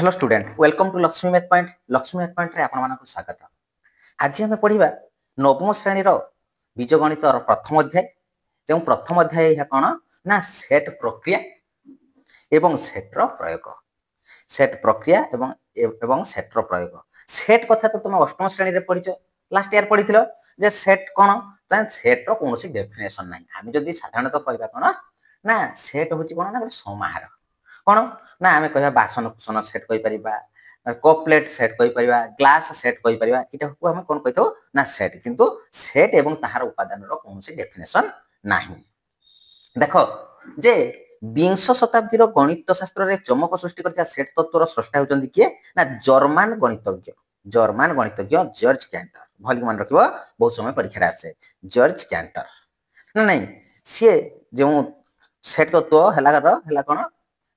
Hello student welcome to Lakshmi math point रे आपण मानक स्वागत। आज आम पढ़ा नवम श्रेणी बीजगणित प्रथम अध्याय। जो प्रथम अध्याय है कौन ना सेट प्रक्रिया एवं सेट्र प्रयोग। सेट प्रक्रिया एवं सेट्र प्रयोग। सेट कथा तो तुम अष्टम श्रेणी में पढ़ी लास्ट ईयर पढ़ी जे सेट कौन सेट्र कौन डेफिनेशन ना आम जदि साधारणतः कहवा कौन ना सेट हूँ कौन ना समाहार कौन ना आम कह बासन cushion set cup plate set glass set यहाँ आम कौन कही ना सेट किंतु सेट एवं ताहार उपादान कौन डेफिनेशन नहीं। देख जे विंश शताब्दीर गणित शास्त्र में चमक सृष्टि कर सेट तत्वर स्रष्टा होती किए ना जर्मान गणितज्ञ जॉर्ज कैंटर। भल मन रख बहुत समय परीक्षा आसे जॉर्ज कैंटर ना नहीं सी जो सेट तत्व है कौन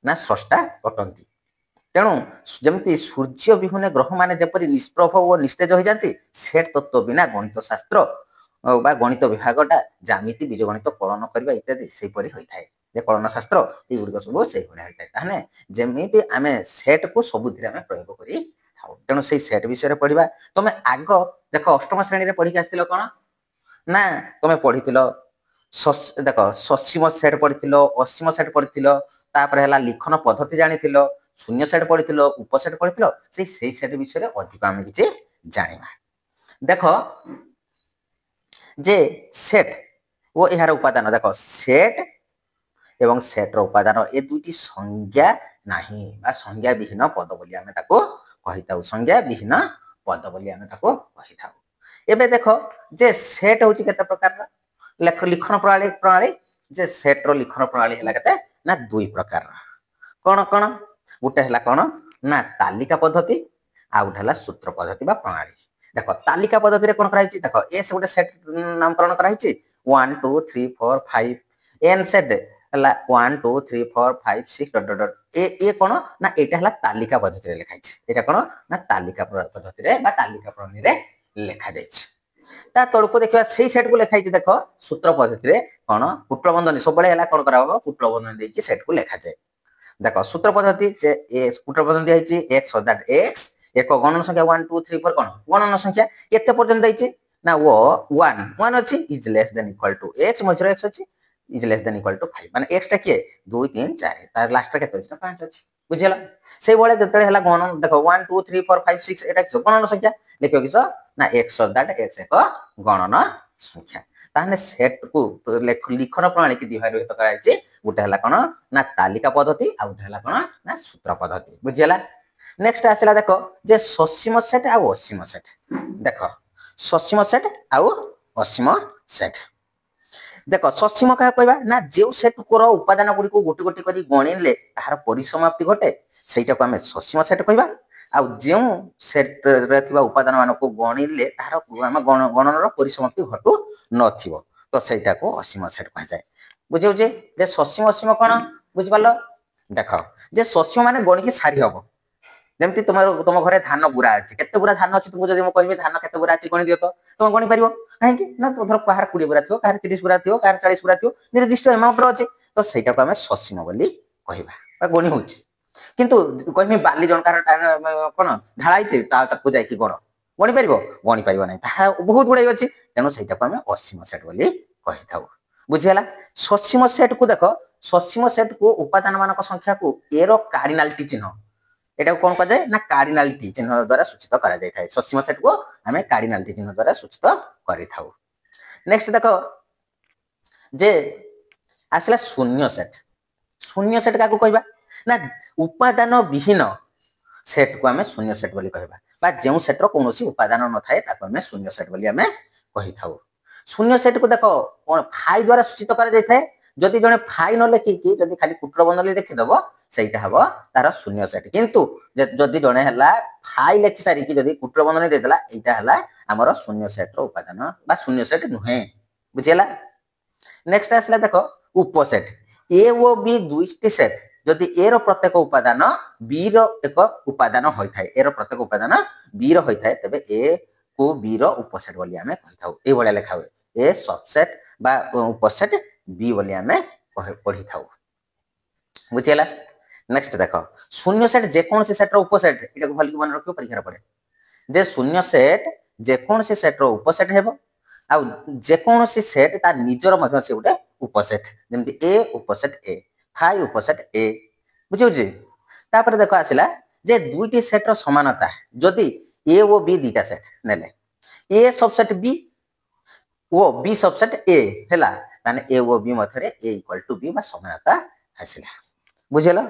ना स्रष्टा अटंती। तेणु जमती सूर्य विहुने ग्रह माने जपरी निष्प्रभ और निस्तेज हो जाती सेट तत्व बिना गणित शास्त्र बा गणित विभागटा जामिति बीजगणित कलन करबा इत्यादि सेपरि होइथाय जे कलन शास्त्र ए गुडिक सब सेहि भलिया होइथाय ताहने जेमिति आमे सेट को सबुथिरे आमे प्रयोग करि थाउ। तेणु सेहि सेट विषय पढ़िबा। तमे आग देख अष्टम श्रेणी रे पढ़िक आस्तिलो कोन ना तमे पढ़ितिलो देख ससीम सेट पढ़ितिलो असीम सेट पढ़ितिलो तापर हला लिखन पद्धति जानितिलो शून्य सेट पढ़ितिलो उपसेट पढ़ितिलो सेहि सेट विषय अधिक आमे किछि जानिबा। देख जे सेट वो यार उपादान देख सेट एवं सेट्र उपादान ए दुईटी संज्ञा नाही बा संज्ञा विहीन पद बोली आमे ताको कहिताउ संज्ञा विहीन पद बोली आमे ताको कहिताउ। एबे देख जे सेट होची केते प्रकार लिखन प्रणाली जे सेट्र लिखन प्रणाली हला केते ना दुई प्रकार कौन कौन गोटे हला कौन ना तालिका पद्धति आ गोटे हला सूत्र पद्धति बा प्रणाली। देख तालिका पद्धति रे कोन कराइछि देख एस गोटे सेट नामकरण कराइछि 1 2 3 4 5 एन सेट हला 1 2 3 4 5 6 डॉट डॉट डॉट ए कोन ना एटा हला तालिका पद्धति रे लिखाइछि एटा कोन ना तालिका पद्धति रे बा तालिका प्रणाली रे लिखा जाइछि। ता तळको देखिबा सेही सेट को लिखाइछि देख सूत्र पद्धति रे कोन पुत्र बंधन सब बळे हला कोन कराबो पुत्र बंधन देकी सेट को लिखा जाय। देख सूत्र पद्धति जे ए पुत्र बंधन दियाइछि x दैट x एक गणन संख्या 1 2 3 4 कोन गणन संख्या केते पर्यंत दैछि ना वो 1 अछि is less than equal to x मजर x अछि is less than equal to 5 माने x टा के 2 3 4 तार लास्ट केते अछि 5 अछि बुझियला। सेही बळे जतळे हला गणन देखो 1 2 3 4 5 6 एटा किस गणन संख्या लिखियो किस ना x दैट x एक गणन संख्या ताने सेट को लिखन प्रणाली की दिभाग विभक्त कराइछि गोटे हला कोन ना तालिका पद्धति आ गोटे हला कोन ना सूत्र पद्धति बुझियला। नेक्स्ट आसला देख जे ससीम सेट आ असीम सेट देख ससीम सेट आ असीम सेट देख ससीम का कहबा ना जे सेट को उपादान गुडी को गोटी गोटी करी गणिले तार परिसमाप्ति घटे सेटा को हमें ससीम सेट कहबा आ जे सेट रे थिबा उपादान मान को गणिले तार हम गणनर परिसमाप्ति घटू नथिबो तो सेटा को असीम सेट कह जाय। बुझियो जे ससीम असीम कोन बुझ पालो देख जे ससीम माने गणि की सारी हबो जेमति तुम घरे धान बुरा अछि केते बुरा धान अछि तुमको जदि म कहबे धान केते बुरा अछि गणि दियो तो तुम गणि परिबो काहे कि ना तो धर काहार 20 बुरा थियो काहार 30 बुरा थियो काहार 40 बुरा थियो निर्दिष्ट अमाउंट रो अछि तो सेटा को हमें ससीम बोली कहबा बा गणि होछि। किंतु कहबे बाली जनकार कोन ढाळाई छै ताकू जाय कि गणि परिबो गणि परिबो नै ता बहुत गुडै अछि तेनो सेटा को हमें असीम सेट बोली कहि थाउ बुझियला। ससीम सेट को देखो ससीम सेट को उपादान मानक संख्या को ए रो कार्डिनलिटी चिन्ह एटा कोन कह जाय ना कार्डिनलिटी चिन्ह द्वारा सूचित करा जाय थाय ससीम सेट को हमें कार्डिनलिटी चिन्ह द्वारा सूचित करि थाउ। नेक्स्ट देखो जे आसला शून्य सेट का को कहबा ना उपादान विहीन सेट को हमें शून्य सेट बोली कहबा बा जेउ सेट रो कोनोसी उपादान न थाए ताको हमें शून्य सेट बोली हमें कहि थाउ। शून्य सेट को देखो कोन फाई द्वारा सूचित करा जाय थाए जदि जने फाई न लेखि कि जदि खाली कुटर बनले देखि दबो सेटा हबो तार शून्य सेट किंतु जदि जने हला फाई लेखि सारी कि जदि कुटर बनले दे देला एटा हला हमर शून्य सेट रो उपादान बा शून्य सेट नुहे बुझियला। नेक्स्ट आसला देखो उपसेट ए ओ बी दुईटी सेट जदि ए रो प्रत्येक उपादान बी रो एक उपादान होय थाए ए रो प्रत्येक उपादान बी रो होय थाए तबे ए को बी रो उपसेट बोली हमें कहि थाउ ए बळे लेखा हुए ए सबसेट बा उपसेट बी बोली हमें पढ़ी थाउ बुझियला। नेक्स्ट देख शून्य सेट जेकोसी सेट्र उपसेट ये भल मन रख परीक्षा पड़े जे शून्य सेट जेकोसी सेट्र उपसेट हेब आ जेकोसी सेट ता निजर मध्य से गोटे उपसेट जमी ए उपसेट ए फाइ उपसेट ए बुझे तापर देख आसला जे दुईटी सेट्र समानता जदि ए ओ बी दुईटा सेट नेले ए सबसेट बी ओ बी सबसेट ए हैला ताने ए ओ बी मध्य ए इक्वल टू बी बा समानता आसला बुझेला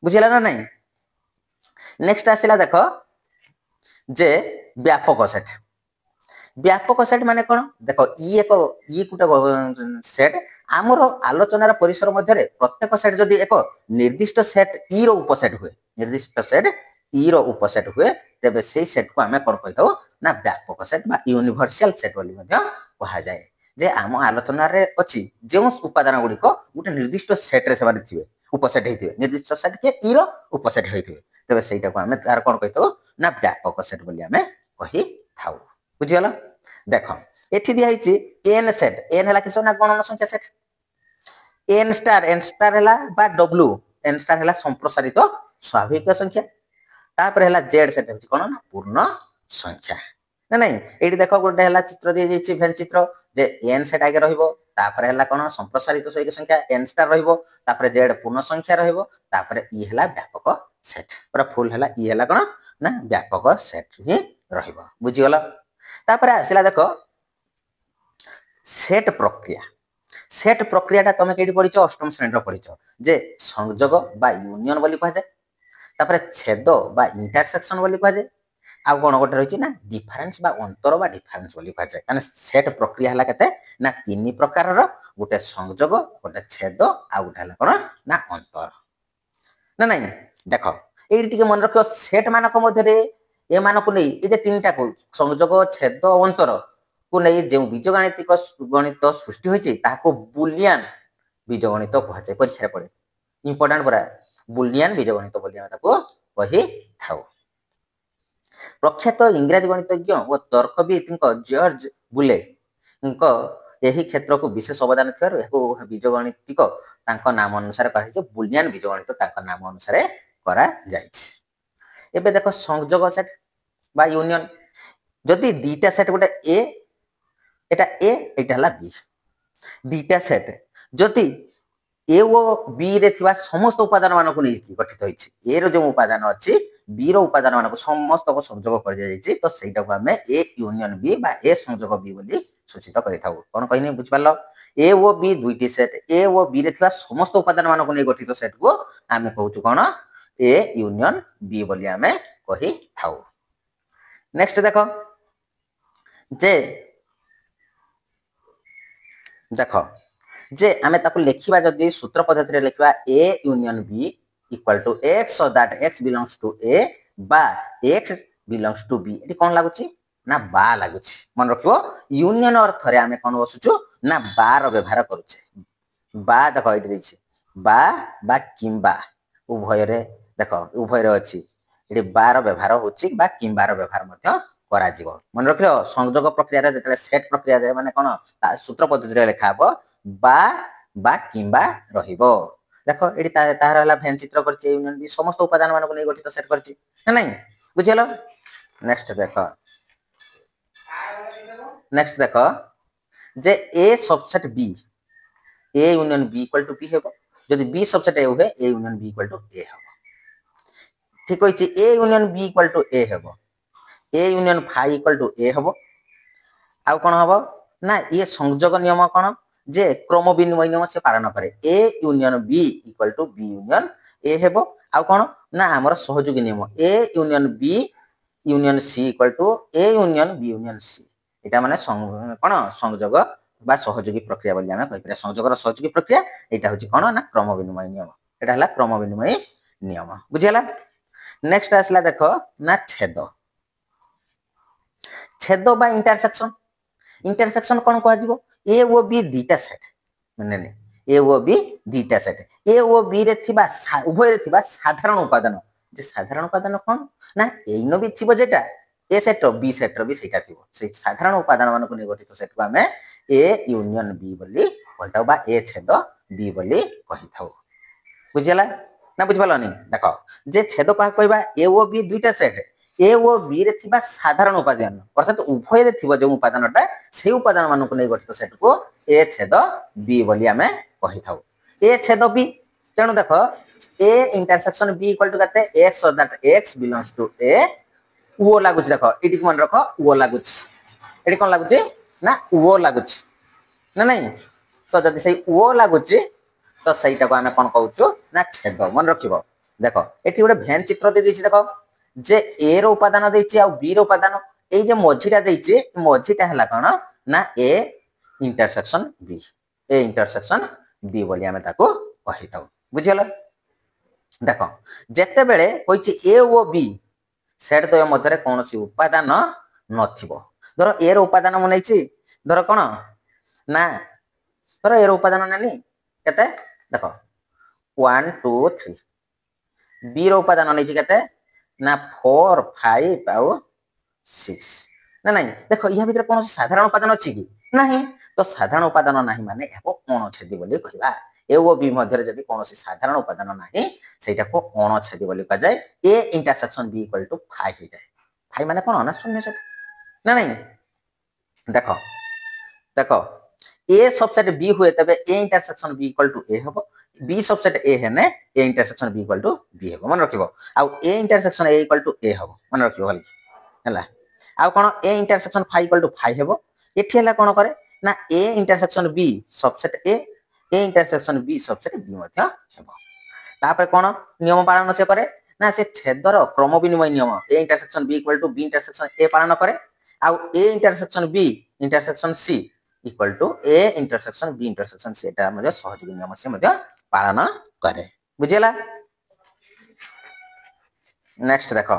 बुझेला ना नहीं नेक्स्ट आसला देख जे व्यापक सेट माने कौन देख इ एक गोटे सेट आमर आलोचनार परिसर मध्य प्रत्येक सेट जदि एक निर्दिष्ट सेट इ रो उपसेट हुए निर्दिष्ट सेट इ रो उपसेट हुए तेबे से सेट को आमे कोन कहिथौ ना व्यापक सेट बा यूनिवर्सल सेट बोली मध्य कहा जाए जे आम आलोचना रे अछि जे उपादान गुडी को गोटे निर्दिष्ट सेट रे सेबारे थिबे उपसेट हेथिबे निर्दिष्ट सेट के इ रो उपसेट हेथिबे तेबे सेटा को आमे तार कोन कहिथौ ना व्यापक सेट बोली आमे कहि थाउ बुझियला देख एठी दिया एन सेट एन है किस ना गणन संख्या सेट एन स्टार है बा डब्ल्यू एन स्टार है संप्रसारित स्वाभाविक संख्या तापर है जेड सेट हो कौन ना पूर्ण संख्या ना नहीं ये देख गोटे है चित्र दी जाइए भेन चित्र जे एन सेट आगे रहा है कौन संप्रसारित स्वाभाविक संख्या एन स्टार रहा जेड पूर्ण संख्या रहा इ है व्यापक सेट पूरा फुल है इ है कौन ना व्यापक सेट ही बुझीगल तापर आसला देख सेट प्रक्रिया तुम कहीं पढ़ी अष्टम श्रेणी पढ़ी जे संयोग बा यूनियन बोली कह जाए तापर छेद बा इंटरसेक्शन बोली कह जाए आउ कौन गोटे रही ना डिफरेंस बा अंतर बा डिफरेंस बोली कह जाए माने सेट प्रक्रिया है केते ना तीन प्रकार गोटे संयोग गोटे छेद आ गोटे है कौन ना अंतर ना नहीं देख ये मन रख सेट मानक मध्य ए मानक नहीं ये तीन को संयोग छेद अंतर को नहीं जो बीजगणितिक गणित सृष्टि होती बुलियन बीजगणित कह जाए परीक्षा पड़े इंपोर्टाट पूरा बुलियन बीजगणित कही था प्रख्यात इंग्राजी गणितज्ञ और तर्कविद जॉर्ज बुले यही क्षेत्र को विशेष अवदान थी बीजगणितिक नाम अनुसार बुलियन बीजगणित नाम अनुसार करा एबे देख संयोग सेट बा यूनियन जदि दीटा सेट गोटे ए एटा बी दीटा सेट जदि ए और बी रे थिबा समस्त उपादान मानक नहीं गठित होइछि ए रो जो उपादान अछि बी रो उपादान मानक समस्त को संयोग कर दिया जाइछि तो सेटा को हमें ए यूनियन बी बा ए संयोग बी बोली सूचित करि थाउ कोन कहिने बुझ पालो ए और बी दुईटी सेट ए और बी रे थिबा समस्त उपादान मानक नहीं गठित सेट को हमें कहउछु कोन ए यूनियन बी बोली हमें कहि थाउ नेक्स्ट देखो जे देख जे आमे ताको लेखिबा जदी सूत्र पद्धति रे लेखिबा A union B equal to X so that X belongs to A बा एक्स बिलोंग्स टू बी एटी कोन लागुची ना बा लागुची मन रखिबो यूनियन अर्थ रे आमे कोन बसुचु ना बा रो व्यवहार करूचे बा देख एटी दैछि बा बा किंबा उभय रे देख उभय रे अछि एटी बा रो व्यवहार होछि बा किंबा रो व्यवहार मध्य करा जीवो मन रखियो संयोग प्रक्रिया रे जतले सेट प्रक्रिया रे माने कोन सूत्र पद्धति रे लेखा हबो बा बा किंबा रहिबो देखो एटी तार हला भेन चित्र करछि यूनियन बी समस्त उपादान मानको नै गठित सेट करछि ना नहीं बुझियलो नेक्स्ट देखो जे A subset B A union B equal to B हेबो जदि बी सबसेट ए होए A union B equal to A हेबो ठीक होइछि A union B equal to A हेबो A union phi equal to A हेबो आउ कोन हेबो ना ये संयोग नियम कोन जे क्रम विनिमय नियम से पालन करे A union B equal to B union A हेबो आउ कोन ना हमर सहयोगी नियम A union B union C equal to A union B union C एटा माने कोन संयोग बा सहयोगी प्रक्रिया बोली आमे कहि परे संयोग रो सहयोगी प्रक्रिया एटा होची कोन ना क्रम विनिमय नियम एटा हला क्रम विनिमय नियम बुझियला नेक्स्ट आसला देखो ना छेद बा इंटरसेक्शन कौन कह जीवो ए ओ बी दीटा सेट माने ए ओ बी दीटा सेट ए ओ बी रे थिबा उभय रे थिबा साधारण उपादान जे साधारण उपादान कौन ना एनो भी थिबो जेटा ए सेट बी सेट भी सेटा थिबो से साधारण उपादान मानक नै गठित सेट को हमें ए यूनियन बी बोली कहताउ बा ए छेद बी बोली कहिथाउ बुझियला ना बुझिपारनी देख जे छेद पा कहवा ए ओ बी दुईटा सेट ए ओ बी रे थिबा साधारण उपादान अर्थात उभय रे थिबा जो उपादानटा से उपादान मानक नै गठित सेट को ए छेद बी बोली आमे कहि थाउ ए छेद बी तेणु देख A intersection B equal to कते x so that x belongs to A ओ लागुच देख एटी मन रख ओ लागुच एटी कोन लागुच ना ओ लागुच ना नहीं तो जदि से ओ लागुच तो सहीटा को आमे कोन कहउछु ना छेद मन रखिबो देख एटी गोटे भेन चित्र दे दिछि देख जे ए रो उपादान देछि आ बी रो उपादान ए जे मझीटा देछि मझीटा हला कोन ना ए इंटरसेक्शन बी बोली आमे ताको कहि थाउ बुझियला देख जेते बेले होइछि ए ओ बी सेट द्वय मध्य कौन उपादान नथिबो धर ए रो उपादान मु नैछि धर कोन ना धर ए रो उपादान नानी केते देख 1 2 3 बी रो उपादान नैछि केते ना 4 5 आउ 6 ना नहीं देख या भीतर कौन साधारण उपादान अछि कि नहीं तो साधारण उपादान नाही माने एको अणछेदी बोली कहबा ए ओ बी मध्य जदि कौन साधारण उपादान नाही सेटा को अणछेदी बोली कह जाय A intersection B equal to 5 हो जाय 5 माने कोन ना शून्य सेट ना नहीं देख देख ए सबसेट बी हुए तबे A intersection B equal to A हबो बी सबसेट ए है ने A intersection B equal to B हबो मन रखिबो आ A intersection A equal to A हबो मन रखिबो हला आ कोन ए इंटरसेक्शन 5 इक्वल टू 5 हबो एठी हला कोन करे ना A intersection B subset A intersection B subset B मध्य हेबो तापर कोन नियम पालन से करे ना से छेदर क्रम विनिमय नियम A intersection B equal to B intersection A पालन करे आ A intersection B intersection C equal to A intersection B intersection C एटा मध्य सहयोगी नियम से मध्य पालन करे बुझियला नेक्स्ट देखो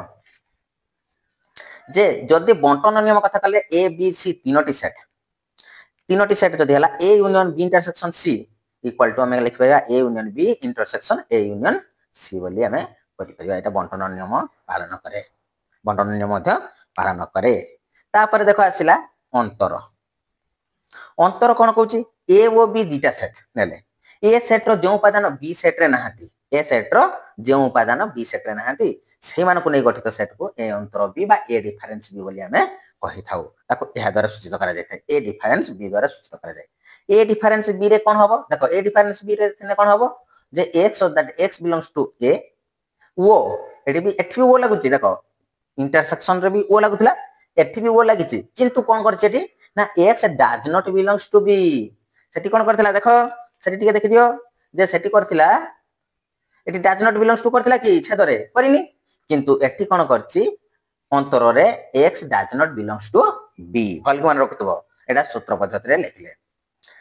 जे जदि बंटन नियम कथा कले ए बी सी तीनोटी सेट जदि हला A union B intersection C equal to हमें लिख पाया A union B intersection A union C बोली हमें करि परिया एटा बंटन नियम पालन करे बंटन नियम मध्य पालन करे तापर देखो आसिला अंतर अंतर कोन कहूची ए ओ बी दुटा सेट नेले ए सेट रो जो उपादान बी सेट रे नाहंती ए सेट रो जो उपादान बी सेट रे नाहंती से मान को नै गठित सेट को ए अंतर बी बा ए डिफरेंस बी बोली हमें कहि थाउ ताको एहा द्वारा सूचित करा जाय थाए ए डिफरेंस बी द्वारा सूचित करा जाय ए डिफरेंस बी रे कोन हबो देखो ए डिफरेंस बी रे थिने कोन हबो जे x so that x belongs to A ओ एठी भी ओ लागुची देखो इंटरसेक्शन रे भी ओ लागुतला एठी भी ओ लागिची किंतु कोन करचे एठी ना x does not belongs to B सेठी कोन करथिला देखो सेठी टिके देखि दियो जे सेठी करथिला एठी डज नॉट बिलोंग्स टू करथिला कि छेदरे परिनी किंतु एठी कोन करची अंतर रे x does not belongs to b भल मान रखतबो एटा सूत्र पद्धति रे लिखले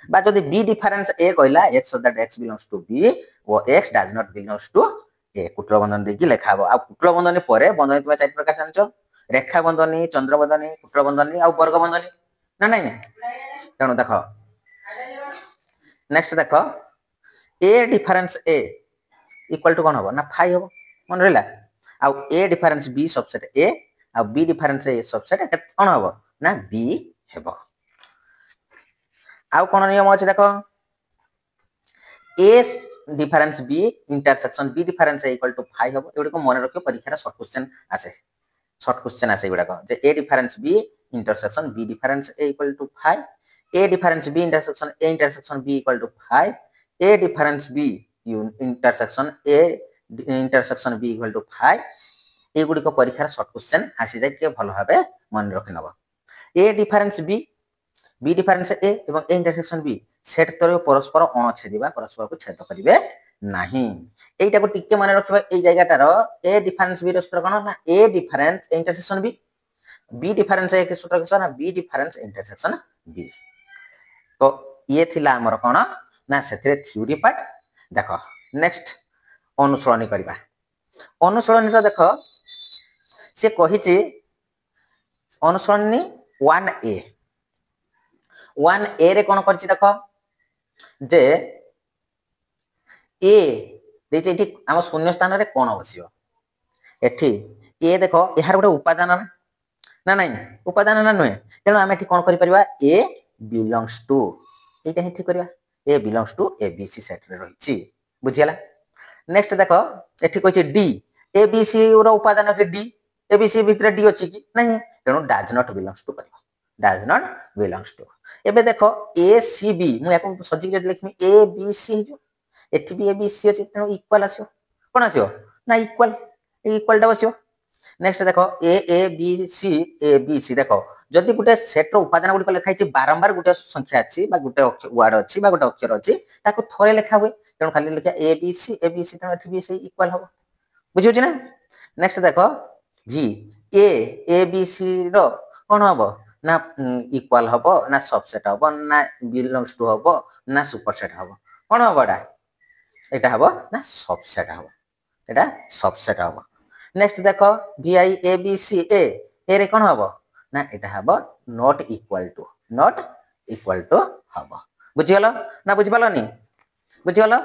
बा जदि b डिफरेंस a कहला x so that x belongs to b वो x does not belongs to a कुटल बंधन देखि लेखाबो आ कुटल बंधन परे बंधन तुम चार प्रकार जानचो रेखा बंधनी चंद्र बंधनी कुटल बंधनी आ वर्ग बंधनी ना नहीं तेणु देख नेक्स्ट देख A difference A equal to कौन हम ना 5 हम मन रहा आ A difference B subset A आ बी डिफरेंस ए सबसेट कौन हम ना बी हेब आउ कौन नियम अच्छे देख A difference B intersection B difference A equal to 5 हम एगुड़ा मन रखियो परीक्षा शॉर्ट क्वेश्चन आसे गुड़ाक जे A difference B intersection B difference A equal to 5 A difference B intersection B equal to 5 A difference B intersection A intersection B equal to 5 एगुड़िक परीक्षार शॉर्ट क्वेश्चन आसी जाए के भल भाव मन रखि नब ए डिफरेंस बी डिफरेंस ए एवं ए इंटरसेक्शन बी सेट तर परस्पर अणछेदिबा परस्पर को छेद करिवे नाही एटा को टिके माने रखिबा ए जगहटार ए डिफरेंस बी रो सूत्र कोन ना ए डिफरेंस इंटरसेक्शन बी डिफरेंस ए के सूत्र कोन ना बी डिफरेंस इंटरसेक्शन बी तो ये थिला हमर कोन ना सेथिरे थ्योरी पार्ट देखो नेक्स्ट अनुसरणी करबा अनुसरणी रो देखो से कहिछि अनुसरणी 1a रे कोन करछि देखो जे ए देछि एठी हम शून्य स्थान रे कोन बसियो एठी ए देखो यार गोटे उपादान ना नहीं उपादान ना नुहे तेणु आम एठी कोन करि परिबा ए बिलोंग्स टू एटा ही ठीक करबा A belongs to A B C set रे रहिछि बुझियला नेक्स्ट देखो एठी कहछि डी ए बी सी रो उपादान के डी ए बी सी भितर डी अछि कि नहीं तेणु डाज नॉट बिलोंग्स टू करबो डाज नॉट बिलोंग्स टू एबे देखो ए सी बी मु याको सजी जदि लिखमी ए बी सी जो एठी भी ए बी सी अछि तेणु इक्वल आसियो कोन आसियो ना इक्वल टा आसियो नेक्स्ट देखो ए बी सी देखो जदि गोटे सेट रो उपादान गुडी लिखा है बारंबार गोटे संख्या अछि बा गोटे वर्ड अछि बा गोटे अक्षर अछि ताको थोरे लिखा हुए तेणु खाली लिखा ए बी सी तेणु एठी भी से इक्वल हो बुझियो छी ना नेक्स्ट देखो जी ए बी सी रो कोन हबो ना इक्वल हबो ना सबसेट हबो ना बिलोंग्स टू हबो ना सुपरसेट हबो कोन हबो एटा हबो ना सबसेट हबो एटा सबसेट हबो नेक्स्ट देखो vi a b c a रे कोन हबो ना एटा हबो नॉट इक्वल टू हबो बुझियलो ना बुझिपालोनी बुझियलो